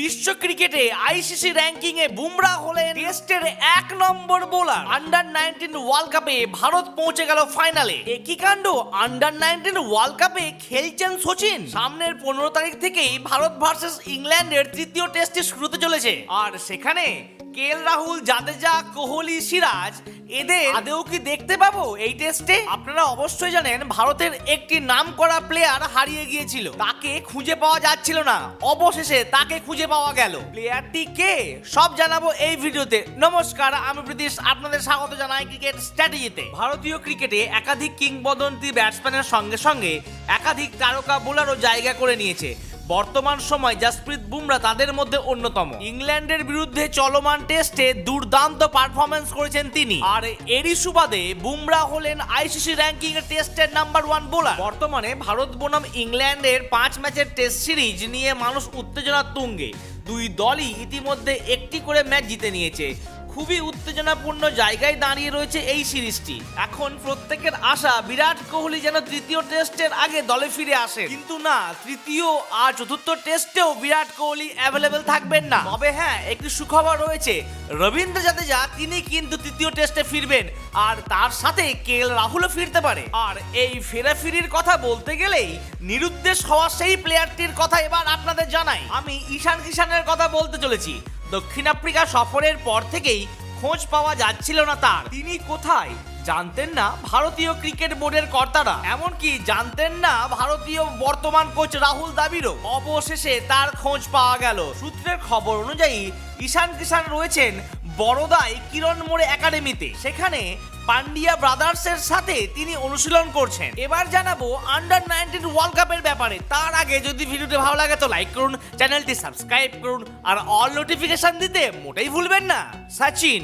বিশ্ব ক্রিকেটে ICC ranking এ বুমরা হলেন টেস্টের 1 নম্বর বোলার। আন্ডার 19 ওয়ার্ল্ড কাপে ভারত পৌঁছে গেল ফাইনালে। একই কাণ্ড, আন্ডার 19 ওয়ার্ল্ড কাপে খেলছেন সচিন। সামনের 15 তারিখ থেকেই ভারত ভার্সেস ইংল্যান্ডের তৃতীয় টেস্টটি শুরু হতে চলেছে, আর সেখানে কেএল রাহুল, জাদেজা, কোহলি, সিরাজ এদের আদেও কি দেখতে পাবো এই টেস্টে? আপনারা অবশ্যই জানেন ভারতের একটি নামকরা প্লেয়ার হারিয়ে গিয়েছিল, তাকে খুঁজে পাওয়া যাচ্ছিল না, অবশেষে তাকে খুঁজে পাওয়া গেল। প্লেয়ারটি কে সব জানাবো এই ভিডিওতে। নমস্কার, আমি প্রীতিশ, আপনাদের স্বাগত জানাই ক্রিকেট স্ট্র্যাটেজিতে। ভারতীয় ক্রিকেটে একাধিক কিংবদন্তি ব্যাটসম্যানের সঙ্গে সঙ্গে একাধিক তারকা বোলারও জায়গা করে নিয়েছে। বর্তমান সময় জসপ্রীত বুমরা তাদের মধ্যে অন্যতম। ইংল্যান্ডের বিরুদ্ধে চলমান টেস্টে দুর্দান্ত পারফরমেন্স করেছেন তিনি, আর এরই সুবাদে বুমরা হলেন আইসিসি র্যাঙ্কিং এর টেস্টের নাম্বার 1 বোলার। বর্তমানে ভারত বনাম ইংল্যান্ডের 5 ম্যাচের টেস্ট সিরিজ নিয়ে মানুষ উত্তেজনার তুঙ্গে। দুই দলই ইতিমধ্যে একটি করে ম্যাচ জিতে নিয়েছে। খুবই উত্তেজনাপূর্ণ জায়গায় দাঁড়িয়ে রয়েছে এই সিরিজটি। এখন প্রত্যেকের আশা বিরাট কোহলি যেন তৃতীয় টেস্টের আগে দলে ফিরে আসে, কিন্তু না, তৃতীয় আর চতুর্থ টেস্টেও বিরাট কোহলি অ্যাভেলেবেল থাকবেন না। তবে হ্যাঁ, একটি সুখবর রয়েছে, রবীন্দ্র জাদেজা তিনি কিন্তু তৃতীয় টেস্টে ফিরবেন, আর তার সাথে কেএল রাহুলও ফিরতে পারে। আর এই ফেরাফিরির কথা বলতে গেলেই নিরুদ্দেশ হওয়া সেই প্লেয়ারটির কথা এবার আপনাদের জানাই। আমি ঈশান কিষানের কথা বলতে চলেছি। দক্ষিণ আফ্রিকা সফরের পর থেকেই খোঁজ পাওয়া যাচ্ছিল না তার। তিনি কোথায় জানতেন না ভারতীয় ক্রিকেট বোর্ডের কর্তারা, এমনকি জানতেন না ভারতীয় বর্তমান কোচ রাহুল দ্রাবিড়ও। অবশেষে তার খোঁজ পাওয়া গেল। সূত্রের খবর অনুযায়ী ঈশান কিষান রয়েছেন বড়োদায় কিরণ মোড়ে একাডেমিতে। সেখানে পান্ডিয়া ব্রাদার্সের সাথে তিনি অনুশীলন করছেন। এবার জানাবো আন্ডার 19 ওয়ার্ল্ড কাপের ব্যাপারে। তার আগে যদি ভিডিওটি ভালো লাগে তো লাইক করুন, চ্যানেলটি সাবস্ক্রাইব করুন, আর অল নোটিফিকেশন দিতে মোটেই ভুলবেন না। সচিন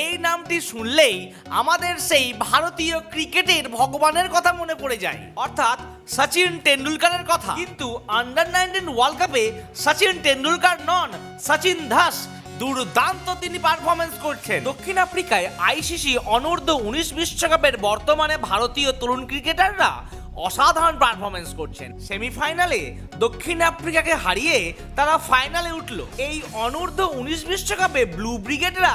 এই নামটি শুনলেই আমাদের সেই ভারতীয় ক্রিকেটের ভগবানের কথা মনে পড়ে যায়, অর্থাৎ সচিন টেন্ডুলকারের কথা। কিন্তু আন্ডার 19 ওয়ার্ল্ড কাপে সচিন টেন্ডুলকার নন, সচিন দাস। দুর্দান্ত তিনি পারফরমেন্স করছেন। দক্ষিণ আফ্রিকায় আইসিসি অনূর্ধ্ব 19 বিশ্বকাপের বর্তমানে ভারতীয় তরুণ ক্রিকেটাররা অসাধারণ পারফরমেন্স করছেন। সেমিফাইনালে দক্ষিণ আফ্রিকাকে হারিয়ে তারা ফাইনালে উঠল। এই অনূর্ধ্ব 19 বিশ্বকাপে ব্লু ব্রিগেডরা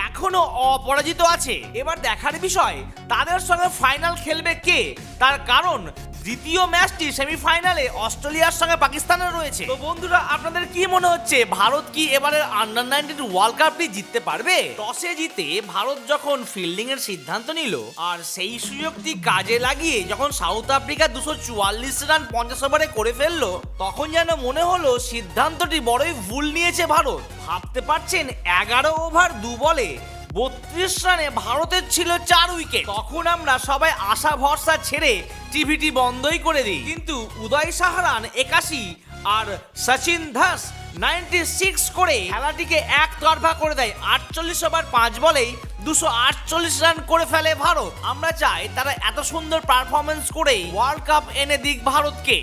এখনো অপরাজিত আছে। এবার দেখার বিষয় তাদের সঙ্গে ফাইনাল খেলবে কে, তার কারণ দ্বিতীয় ম্যাচটি সেমিফাইনালে অস্ট্রেলিয়ার সঙ্গে পাকিস্তানের রয়েছে। তো বন্ধুরা, আপনাদের কি মনে হচ্ছে ভারত কি এবারে আন্ডার 19 ওয়ার্ল্ড কাপটি জিততে পারবে? টসে জিতে ভারত যখন ফিল্ডিং এর সিদ্ধান্ত নিল, আর সেই সুযোগটি কাজে লাগিয়ে যখন সাউথ আফ্রিকা 244 রান 50 ওভারে করে ফেললো, তখন যেন মনে হলো সিদ্ধান্তটি বড়ই ভুল নিয়েছে ভারত। ভাবতে পারছেন 11 ওভার 2 বলে 32 রানে ভারতের ছিল 4 উইকেট। তখন আমরা সবাই আশা ভরসা ছেড়ে টিভিটি বন্ধই করে দিই। কিন্তু উদয় সাহারান 81 আর সচিন দাস 96 করে খেলাটিকে একতরফা করে দেয়। 48 ওভার 5 বলেই 248 রান করে ফেলে ভারত। আমরা চাই তারা এত সুন্দর পারফরমেন্স করে ওয়ার্ল্ড কাপ এনে দিক ভারতকে।